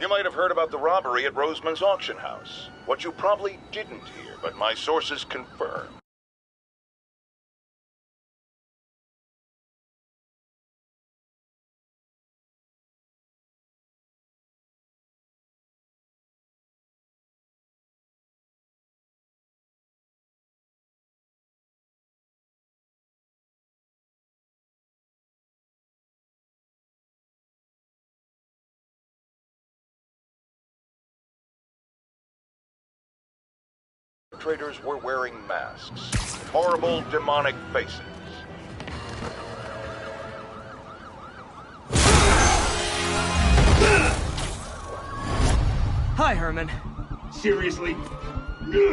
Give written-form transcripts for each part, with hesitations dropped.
You might have heard about the robbery at Roseman's auction house. What you probably didn't hear, but my sources confirm. Perpetrators were wearing masks. Horrible, demonic faces. Hi, Herman. Seriously? Give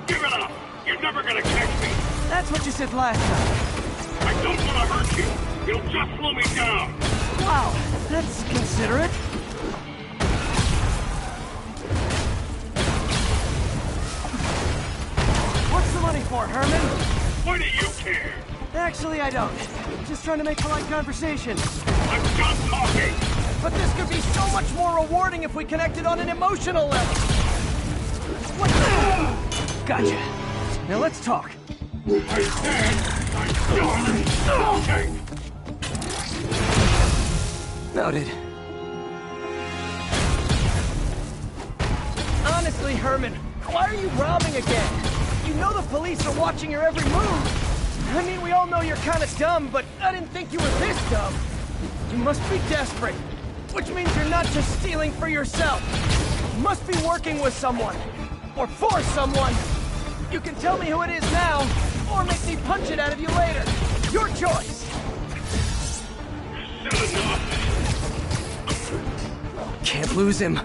it up! You're never gonna catch me! That's what you said last time. I don't want to hurt you! It'll just slow me down! Wow, that's considerate. What's the money for, Herman? Why do you care? Actually, I don't. Just trying to make polite conversation. I'm done talking! But this could be so much more rewarding if we connected on an emotional level. What the? Gotcha. Now let's talk. I said I'm done talking! Noted. Honestly, Herman, why are you robbing again? You know the police are watching your every move. I mean, we all know you're kind of dumb, but I didn't think you were this dumb. You must be desperate, which means you're not just stealing for yourself. You must be working with someone, or for someone. You can tell me who it is now, or make me punch it out of you later. Your choice. Can't lose him.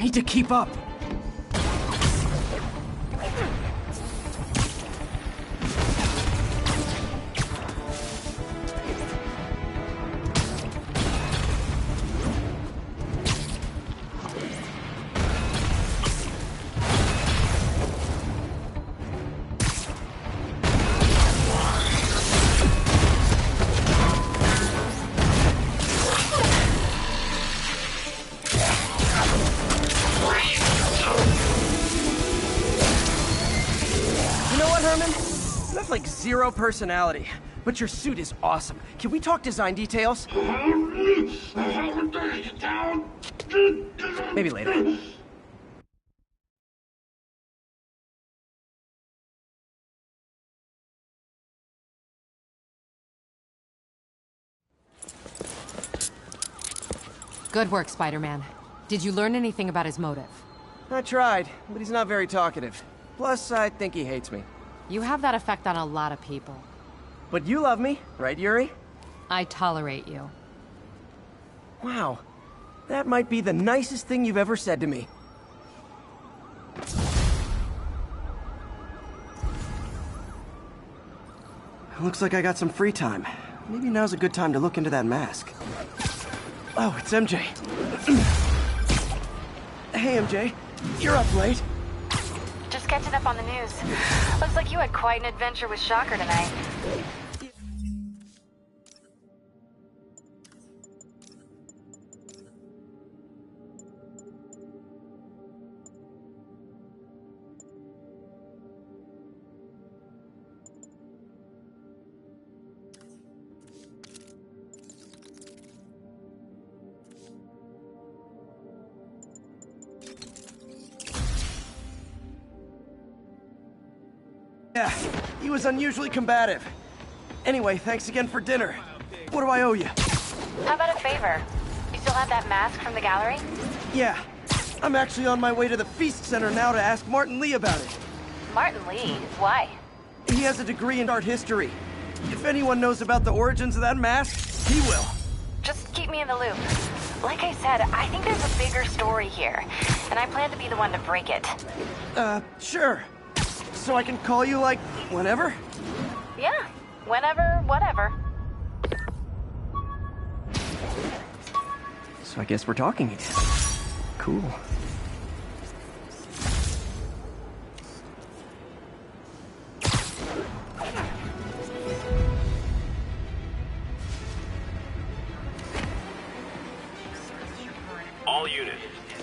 Need to keep up. Like zero personality, but your suit is awesome. Can we talk design details? Maybe later. Good work, Spider-Man. Did you learn anything about his motive? I tried, but he's not very talkative. Plus, I think he hates me. You have that effect on a lot of people. But you love me, right, Yuri? I tolerate you. Wow. That might be the nicest thing you've ever said to me. Looks like I got some free time. Maybe now's a good time to look into that mask. Oh, it's MJ. Hey, MJ. You're up late. Just catching up on the news. Looks like you had quite an adventure with Shocker tonight. Yeah, he was unusually combative. Anyway, thanks again for dinner. What do I owe you? How about a favor? You still have that mask from the gallery? Yeah, I'm actually on my way to the Feast Center now to ask Martin Lee about it. Martin Lee? Why? He has a degree in art history. If anyone knows about the origins of that mask, he will. Just keep me in the loop. Like I said, I think there's a bigger story here, and I plan to be the one to break it. Sure. So I can call you, like, whenever? Yeah, whenever, whatever. So I guess we're talking again. Cool. All units.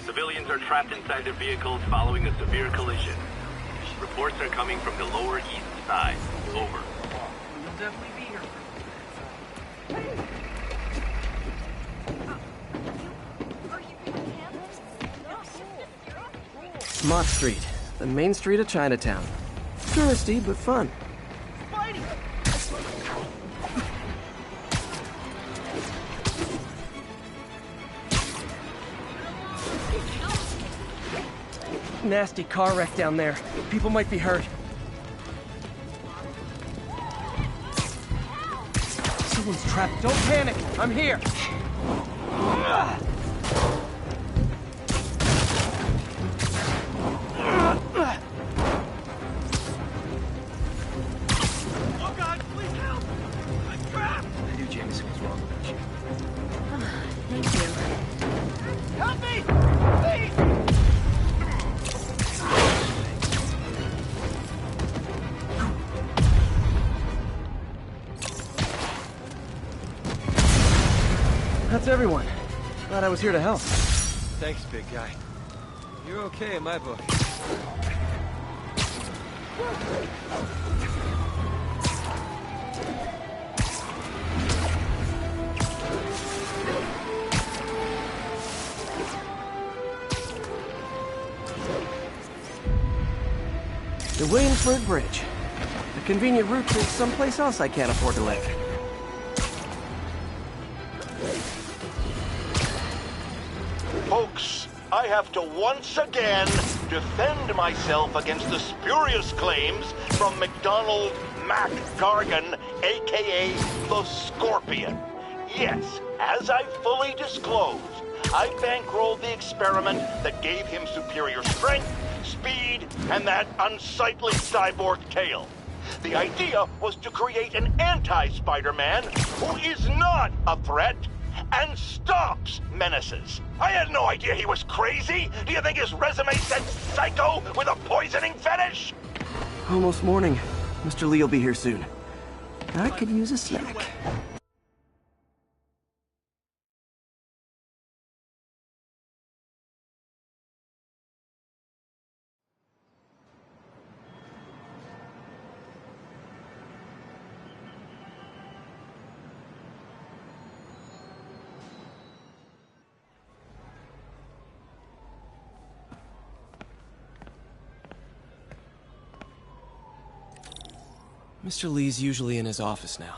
Civilians are trapped inside their vehicles following a severe collision. Reports are coming from the Lower East Side. Over. You'll definitely be here. Mott Street, the main street of Chinatown. Touristy, but fun. Spidey! Nasty car wreck down there. People might be hurt. Someone's trapped. Don't panic. I'm here. Oh God, please help! I'm trapped! I knew Jameson was wrong about you. Thank you. Help me! Please! That's everyone. Glad I was here to help. Thanks, big guy. You're okay in my book. The Williamsburg Bridge. A convenient route to someplace else I can't afford to live. Folks, I have to once again defend myself against the spurious claims from McDonald Mac Gargan, aka the Scorpion. Yes, as I fully disclosed, I bankrolled the experiment that gave him superior strength, speed, and that unsightly cyborg tail. The idea was to create an anti-Spider-Man who is not a threat and stops menaces. I had no idea he was crazy. Do you think his resume said psycho with a poisoning fetish? Almost morning. Mr. Lee will be here soon. I could use a snack. Mr. Lee's usually in his office now.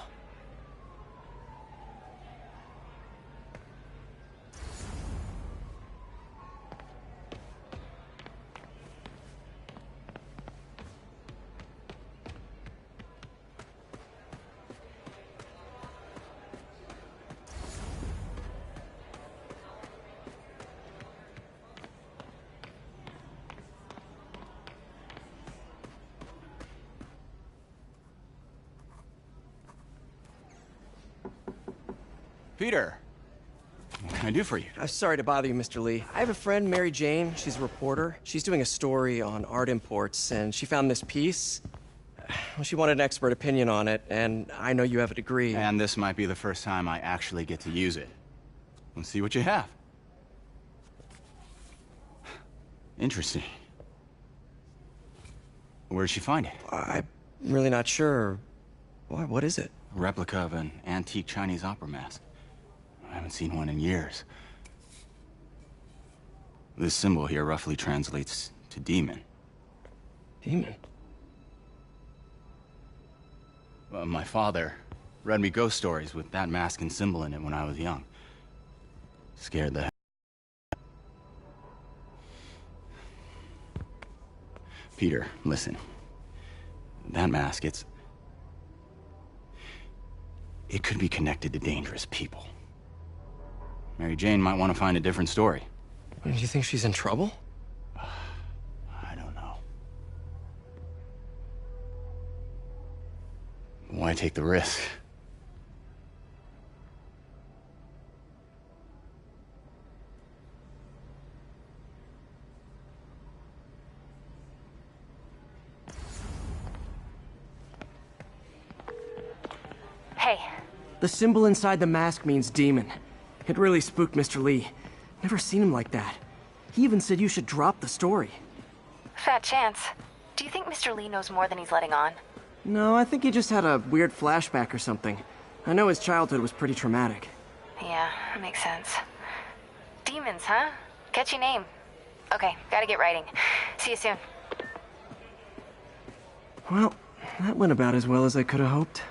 Peter, what can I do for you? I'm sorry to bother you, Mr. Lee. I have a friend, Mary Jane. She's a reporter. She's doing a story on art imports, and she found this piece. Well, she wanted an expert opinion on it, and I know you have a degree. And this might be the first time I actually get to use it. Let's see what you have. Interesting. Where'd she find it? I'm really not sure. Why, what is it? A replica of an antique Chinese opera mask. I haven't seen one in years. This symbol here roughly translates to demon. Demon? My father read me ghost stories with that mask and symbol in it when I was young. Scared the hell. Peter, listen. That mask, it could be connected to dangerous people. Mary Jane might want to find a different story. Do you think she's in trouble? I don't know. Why take the risk? Hey. The symbol inside the mask means demon. It really spooked Mr. Lee. Never seen him like that. He even said you should drop the story. Fat chance. Do you think Mr. Lee knows more than he's letting on? No, I think he just had a weird flashback or something. I know his childhood was pretty traumatic. Yeah, makes sense. Demons, huh? Catchy name. Okay, gotta get writing. See you soon. Well, that went about as well as I could have hoped.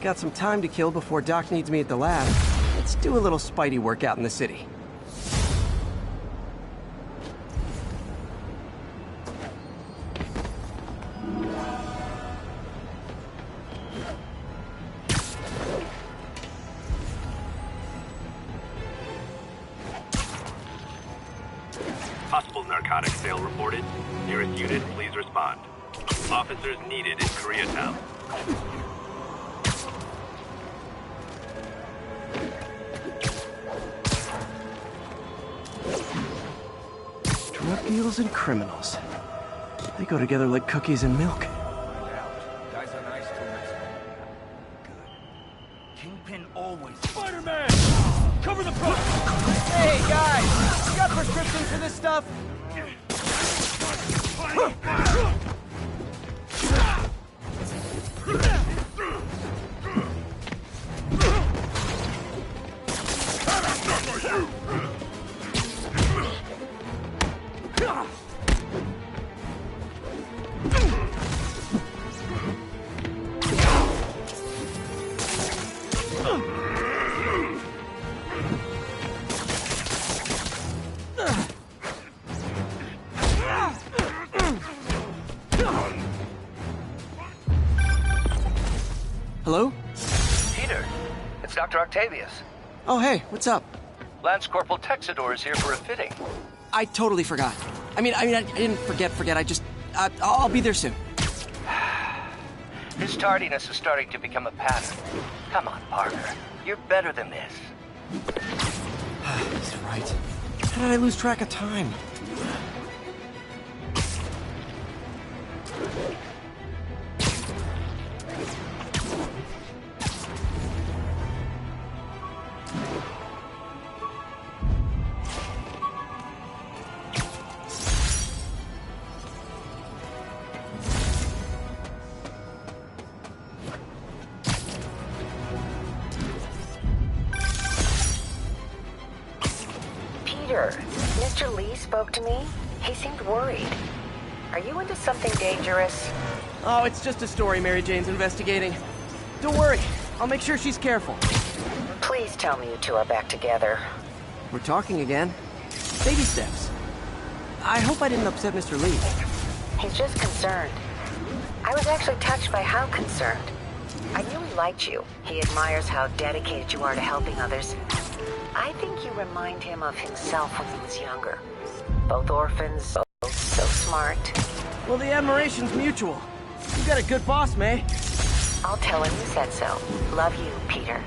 Got some time to kill before Doc needs me at the lab. Let's do a little Spidey workout in the city. Possible narcotic sale reported. Nearest unit, please respond. Officers needed in Koreatown. Drug deals and criminals. They go together like cookies and milk. Guys on ice till next week. Good. Kingpin always. Spider-Man! Cover the front! Hey, guys! You got prescriptions for this stuff? Hello? Peter, it's Dr. Octavius. Oh, hey, what's up? Lance Corporal Texador is here for a fitting. I totally forgot. I didn't forget. I'll be there soon. His tardiness is starting to become a pattern. Come on, Parker. You're better than this. He's right. How did I lose track of time? Mr. Lee spoke to me. He seemed worried. Are you into something dangerous? Oh, it's just a story Mary Jane's investigating. Don't worry, I'll make sure she's careful. Please tell me you two are back together. We're talking again. Baby steps. I hope I didn't upset Mr. Lee. He's just concerned. I was actually touched by how concerned. I knew he liked you. He admires how dedicated you are to helping others. I think you remind him of himself when he was younger. Both orphans, both so smart. Well, the admiration's mutual. You got a good boss, May. I'll tell him you said so. Love you, Peter.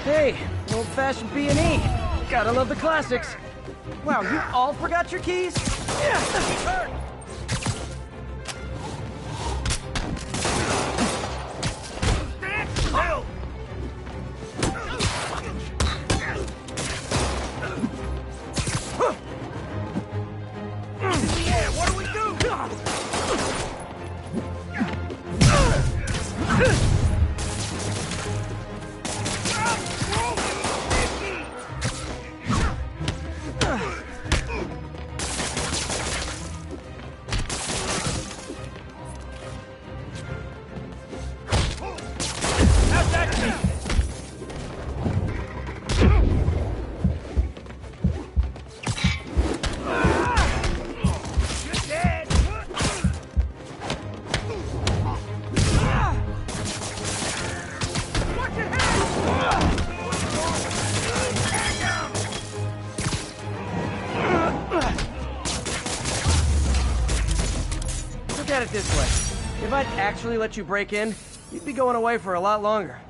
Hey, old-fashioned B&E. Gotta love the classics. Wow, you all forgot your keys? Yeah. Look at it this way. If I'd actually let you break in, you'd be going away for a lot longer.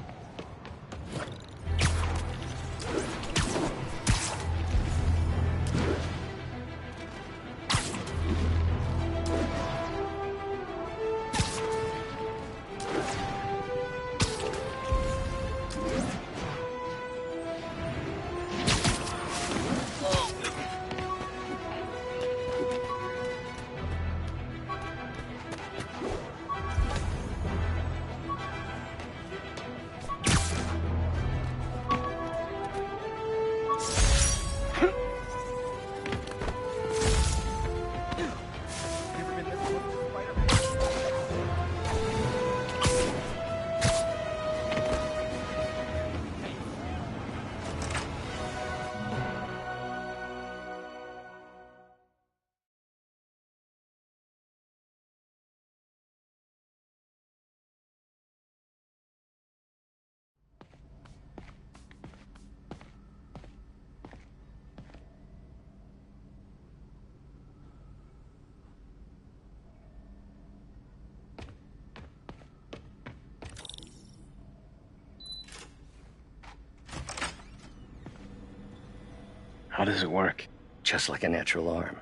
How does it work? Just like a natural arm.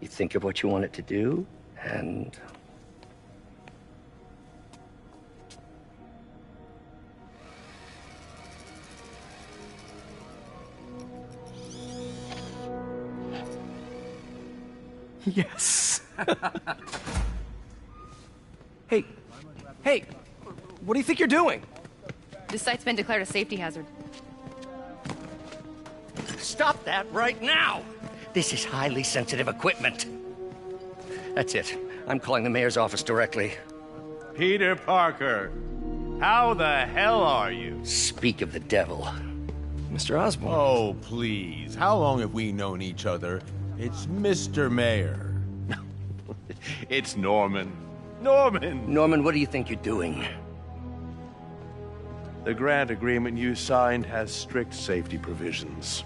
You think of what you want it to do, and... Yes. Hey, what do you think you're doing? This site's been declared a safety hazard. Stop that right now! This is highly sensitive equipment. That's it. I'm calling the mayor's office directly. Peter Parker, how the hell are you? Speak of the devil. Mr. Osborn. Oh, please. How long have we known each other? It's Mr. Mayor. It's Norman. Norman, what do you think you're doing? The grant agreement you signed has strict safety provisions.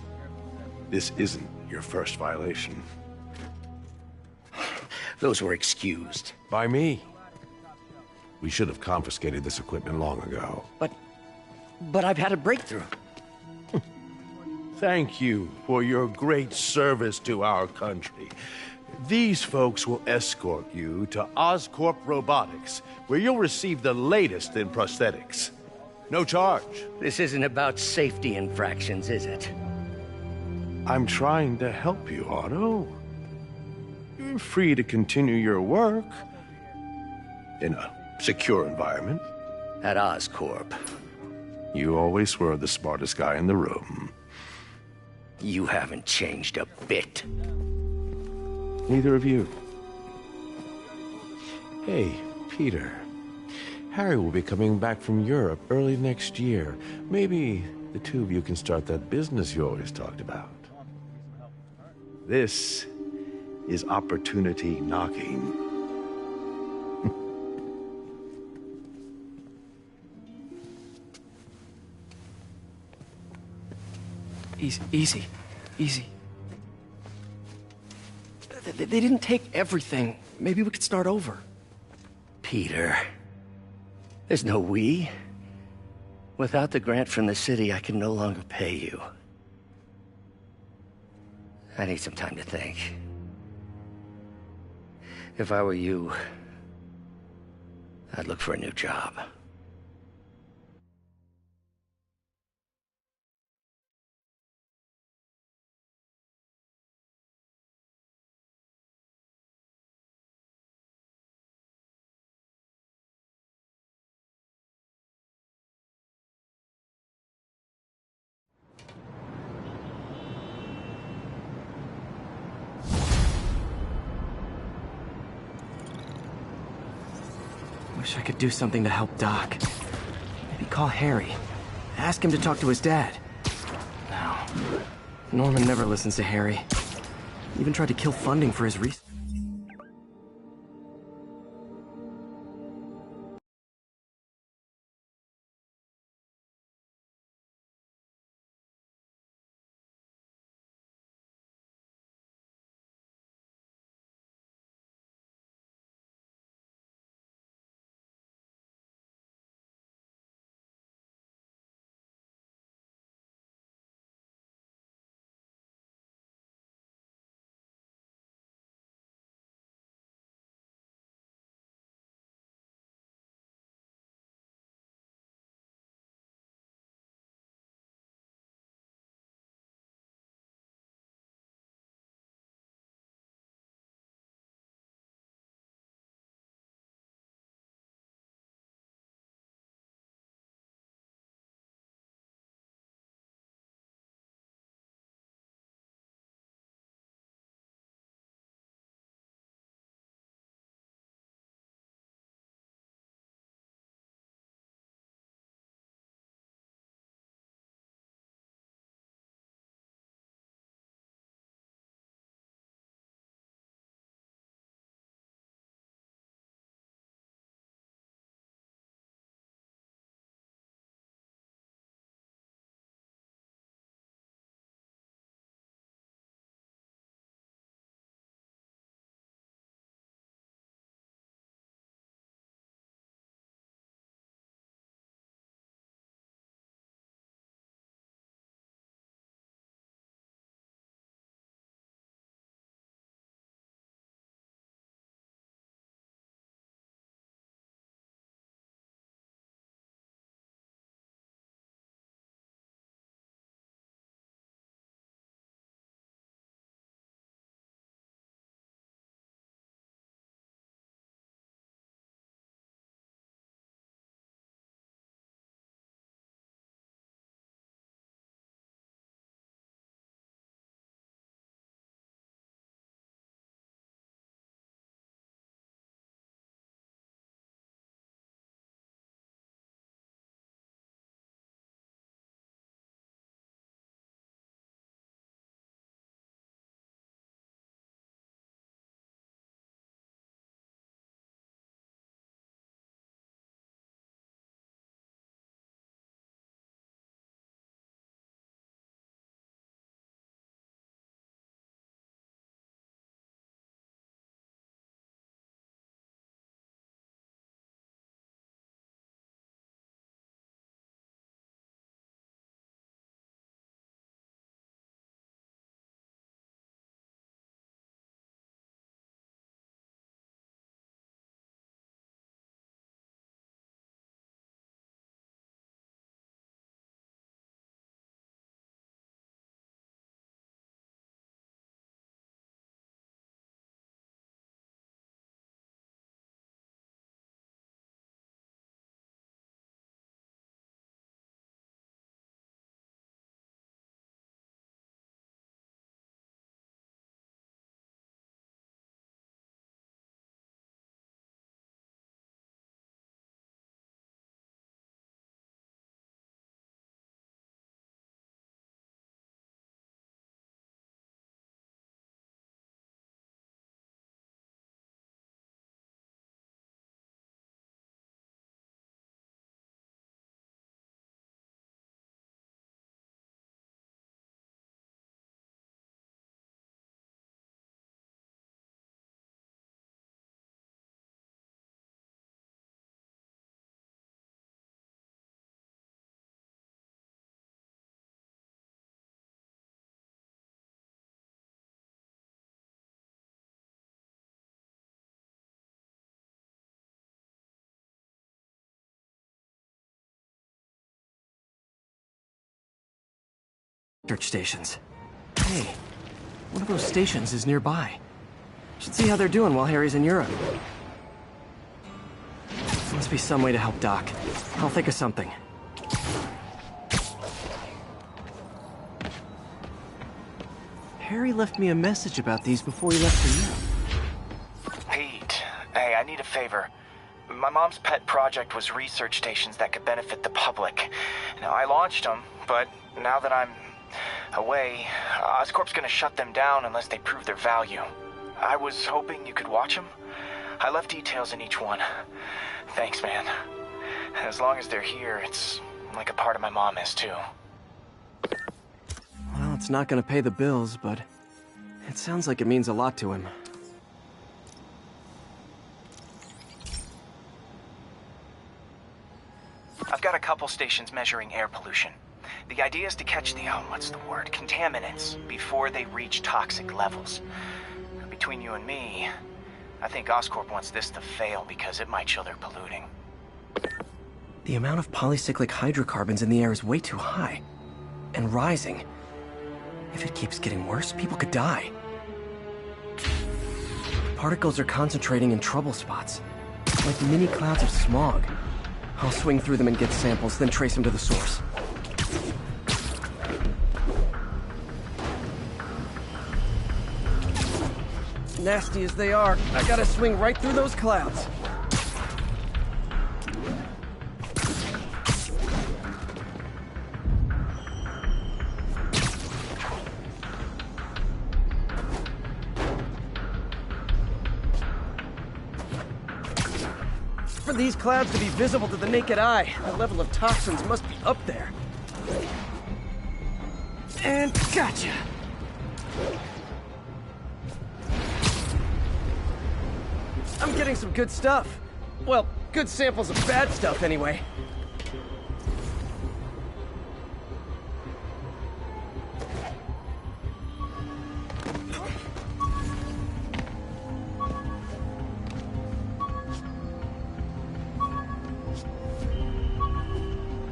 This isn't your first violation. Those were excused. By me. We should have confiscated this equipment long ago. But I've had a breakthrough. Thank you for your great service to our country. These folks will escort you to Oscorp Robotics, where you'll receive the latest in prosthetics. No charge. This isn't about safety infractions, is it? I'm trying to help you, Otto. You're free to continue your work in a secure environment. At Oscorp. You always were the smartest guy in the room. You haven't changed a bit. Neither of you. Hey, Peter. Harry will be coming back from Europe early next year. Maybe the two of you can start that business you always talked about. This is opportunity knocking. Easy. Easy. They didn't take everything. Maybe we could start over. Peter, there's no we. Without the grant from the city, I can no longer pay you. I need some time to think. If I were you, I'd look for a new job. Wish I could do something to help Doc. Maybe call Harry. Ask him to talk to his dad. No. Norman never listens to Harry. Even tried to kill funding for his research. Research stations. Hey, one of those stations is nearby. Should see how they're doing while Harry's in Europe. Must be some way to help Doc. I'll think of something. Harry left me a message about these before he left for Europe. Pete, hey, I need a favor. My mom's pet project was research stations that could benefit the public. Now, I launched them, but now that I'm away, Oscorp's gonna shut them down unless they prove their value. I was hoping you could watch them. I left details in each one. Thanks, man. As long as they're here, it's like a part of my mom is, too. Well, it's not gonna pay the bills, but it sounds like it means a lot to him. I've got a couple stations measuring air pollution. The idea is to catch the, contaminants before they reach toxic levels. Between you and me, I think Oscorp wants this to fail because it might show they're polluting. The amount of polycyclic hydrocarbons in the air is way too high. And rising. If it keeps getting worse, people could die. Particles are concentrating in trouble spots, like mini clouds of smog. I'll swing through them and get samples, then trace them to the source. Nasty as they are, I gotta swing right through those clouds. For these clouds to be visible to the naked eye, the level of toxins must be up there. And gotcha! I'm getting some good stuff. Well, good samples of bad stuff, anyway.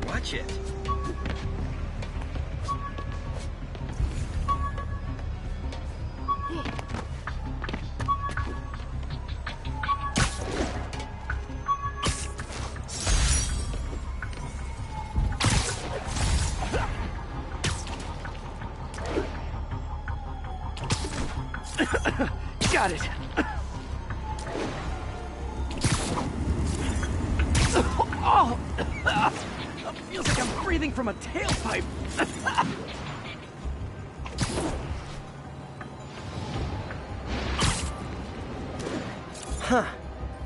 Watch it. Got it. Oh! Feels like I'm breathing from a tailpipe. Huh.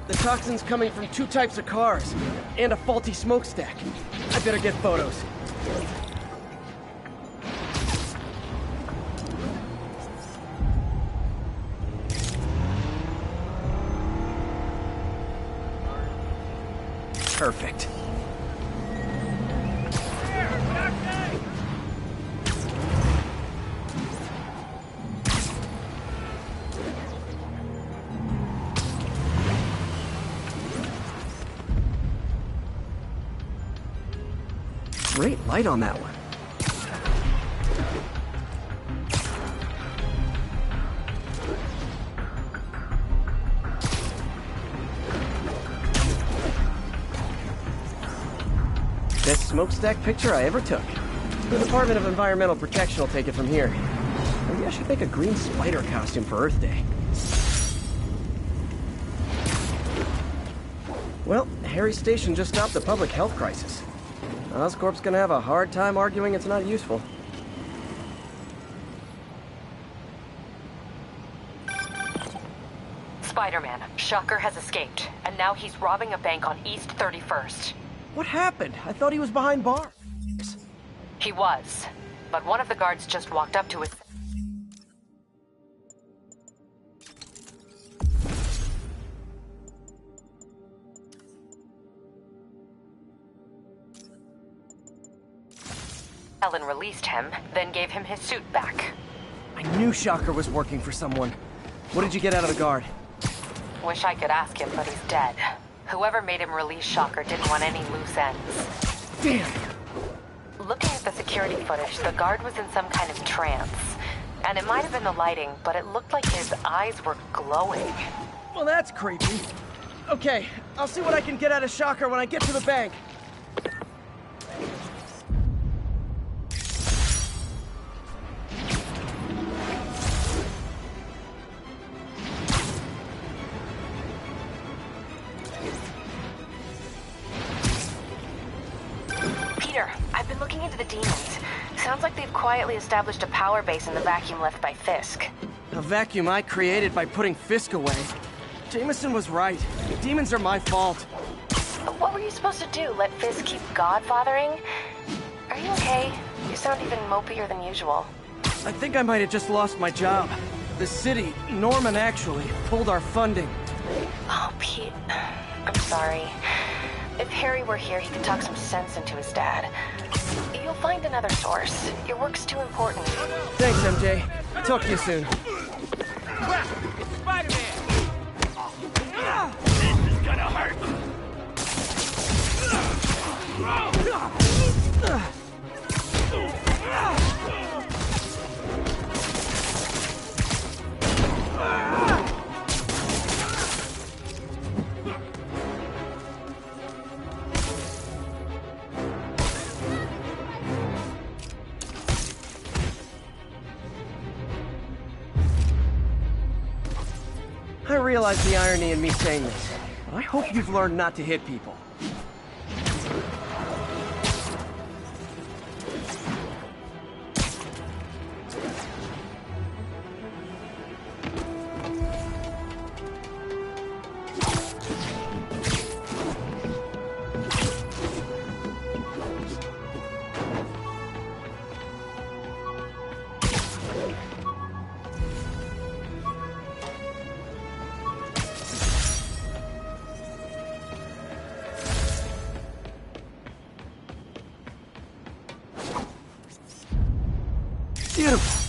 The toxin's coming from two types of cars, and a faulty smokestack. I better get photos. Perfect. Great light on that one. Best smokestack picture I ever took. The Department of Environmental Protection will take it from here. Maybe I should make a green spider costume for Earth Day. Well, Harry's station just stopped the public health crisis. Oscorp's gonna have a hard time arguing it's not useful. Spider-Man, Shocker has escaped, and now he's robbing a bank on East 31st. What happened? I thought he was behind bars. He was, but one of the guards just walked up to his... Ellen released him, then gave him his suit back. I knew Shocker was working for someone. What did you get out of the guard? Wish I could ask him, but he's dead. Whoever made him release Shocker didn't want any loose ends. Damn! Looking at the security footage, the guard was in some kind of trance. And it might have been the lighting, but it looked like his eyes were glowing. Well, that's creepy. Okay, I'll see what I can get out of Shocker when I get to the bank. Peter, I've been looking into the demons. Sounds like they've quietly established a power base in the vacuum left by Fisk. A vacuum I created by putting Fisk away. Jameson was right. The demons are my fault. But what were you supposed to do? Let Fisk keep godfathering? Are you okay? You sound even mopier than usual. I think I might have just lost my job. The city, Norman actually, pulled our funding. Oh, Pete. I'm sorry. If Harry were here, he could talk some sense into his dad. You'll find another source. Your work's too important. Thanks, MJ. Talk to you soon. It's Spider-Man! This is gonna hurt! I realize the irony in me saying this. I hope you've learned not to hit people. Beautiful.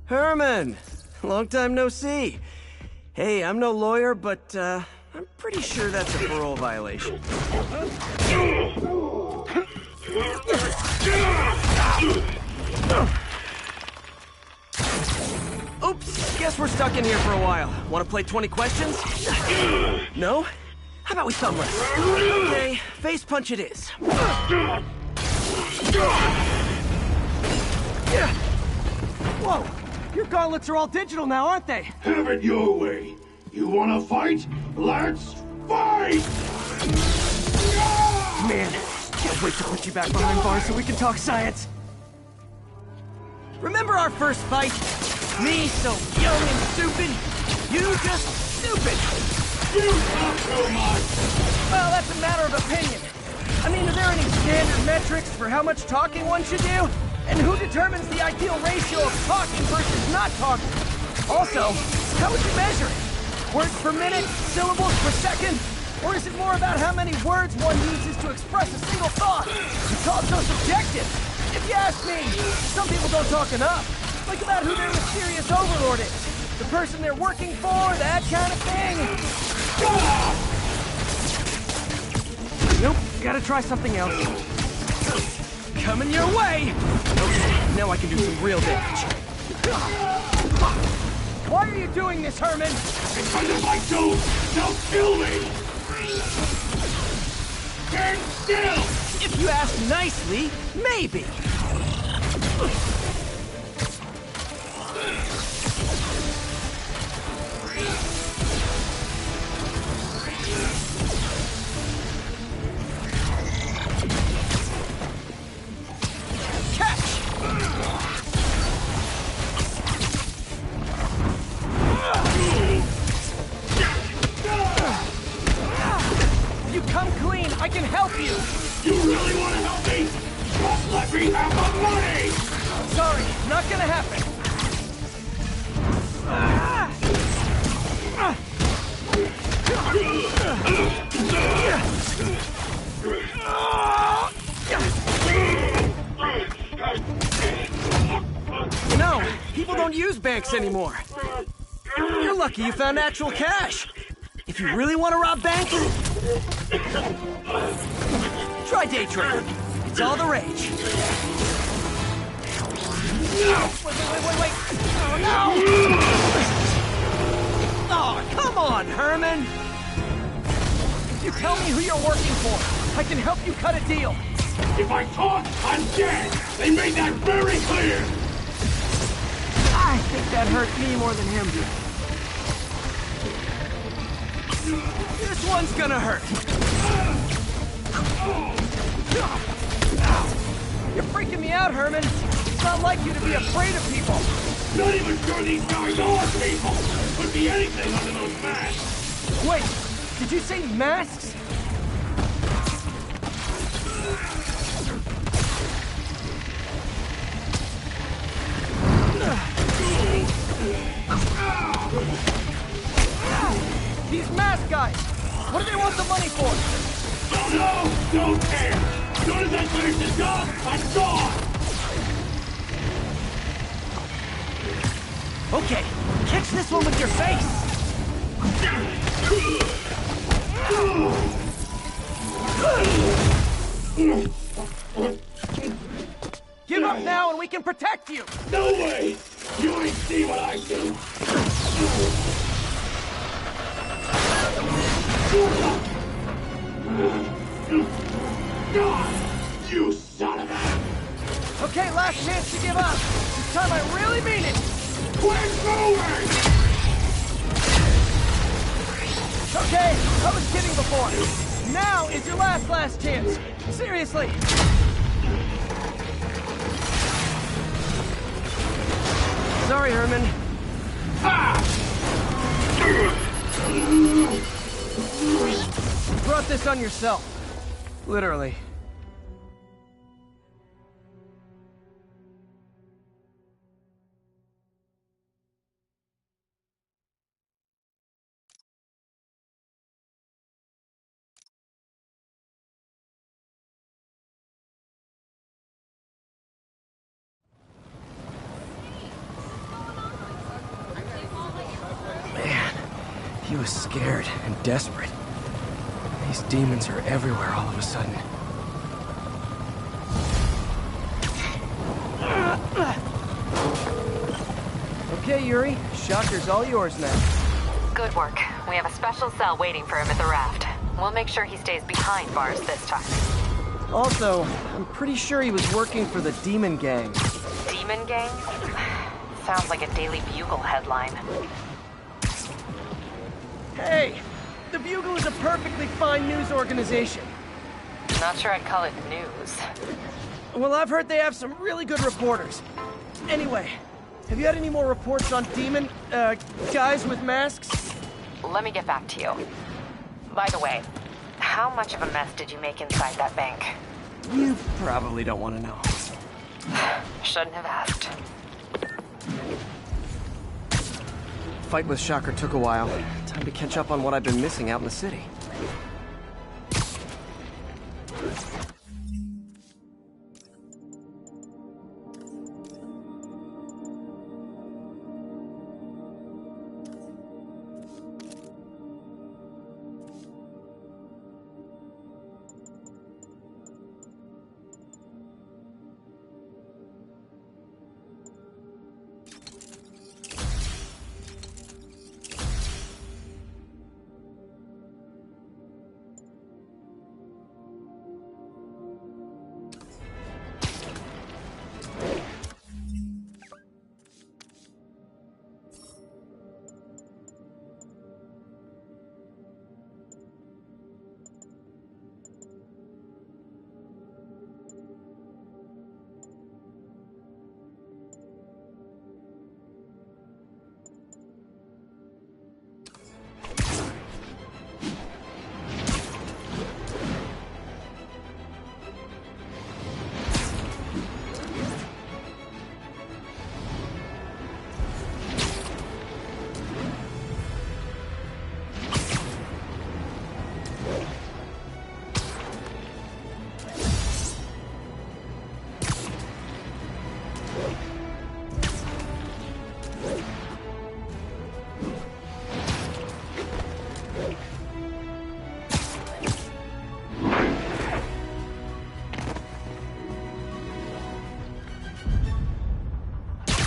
Herman! Long time no see. Hey, I'm no lawyer, but, I'm pretty sure that's a parole violation. Oops, guess we're stuck in here for a while. Want to play 20 questions? No? How about we thumb wrestle? Okay, face punch it is. Whoa! Your gauntlets are all digital now, aren't they? Have it your way. You wanna fight? Let's fight! Man, can't wait to put you back behind bars so we can talk science. Remember our first fight? Me so young and stupid, you just stupid. You talk too much! Well, that's a matter of opinion. I mean, are there any standard metrics for how much talking one should do? And who determines the ideal ratio of talking versus not talking? Also, how would you measure it? Words per minute? Syllables per second? Or is it more about how many words one uses to express a single thought? It's all so subjective. If you ask me, some people don't talk enough. Like about who their mysterious overlord is. The person they're working for, that kind of thing. Nope, gotta try something else. Coming your way! Okay, now I can do some real damage. Why are you doing this, Herman? Because if I don't, they'll kill me! Stand still! If you ask nicely, maybe. I can help you! You really want to help me? Just let me have the money! Sorry, not gonna happen. You know, people don't use banks anymore. You're lucky you found actual cash. If you really want to rob banks, try day trading. It's all the rage. Wait. Oh, no! Oh, come on, Herman! If you tell me who you're working for, I can help you cut a deal. If I talk, I'm dead! They made that very clear! I think that hurt me more than him. This one's gonna hurt. You're freaking me out, Herman. It's not like you to be afraid of people. Not even sure these guys are people! Could be anything under those masks! Wait, did you say masks? These mask guys! What do they want the money for? Don't know! Don't care! As soon as I finish the job, I'm gone! Okay, catch this one with your face! Give up now and we can protect you! No way! You ain't see what I do! God! You son of a... Okay, last chance to give up. This time I really mean it! Quit moving! Okay, I was kidding before. Now is your last chance. Seriously. Sorry, Herman. You brought this on yourself. Literally. He was scared and desperate. These demons are everywhere all of a sudden. Okay, Yuri. Shocker's all yours now. Good work. We have a special cell waiting for him at the raft. We'll make sure he stays behind bars this time. Also, I'm pretty sure he was working for the Demon Gang. Demon Gang? Sounds like a Daily Bugle headline. Hey! The Bugle is a perfectly fine news organization. Not sure I'd call it news. Well, I've heard they have some really good reporters. Anyway, have you had any more reports on demon, guys with masks? Let me get back to you. By the way, how much of a mess did you make inside that bank? You probably don't want to know. Shouldn't have asked. Fight with Shocker took a while. Time to catch up on what I've been missing out in the city.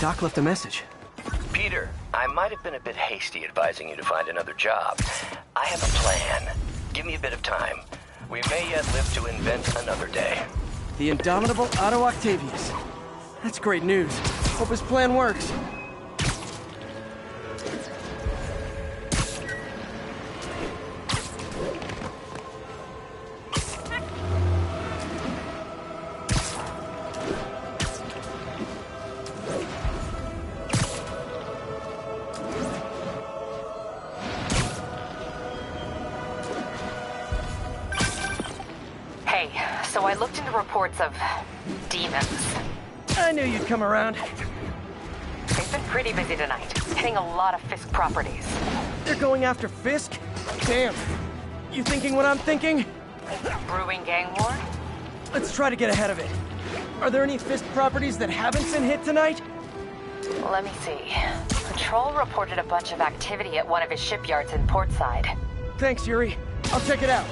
Doc left a message. Peter, I might have been a bit hasty advising you to find another job. I have a plan. Give me a bit of time. We may yet live to invent another day. The indomitable Otto Octavius. That's great news. Hope his plan works. So I looked into reports of demons. I knew you'd come around. They've been pretty busy tonight, hitting a lot of Fisk properties. They're going after Fisk? Damn. You thinking what I'm thinking? Brewing gang war? Let's try to get ahead of it. Are there any Fisk properties that haven't been hit tonight? Let me see. Patrol reported a bunch of activity at one of his shipyards in Portside. Thanks, Yuri. I'll check it out.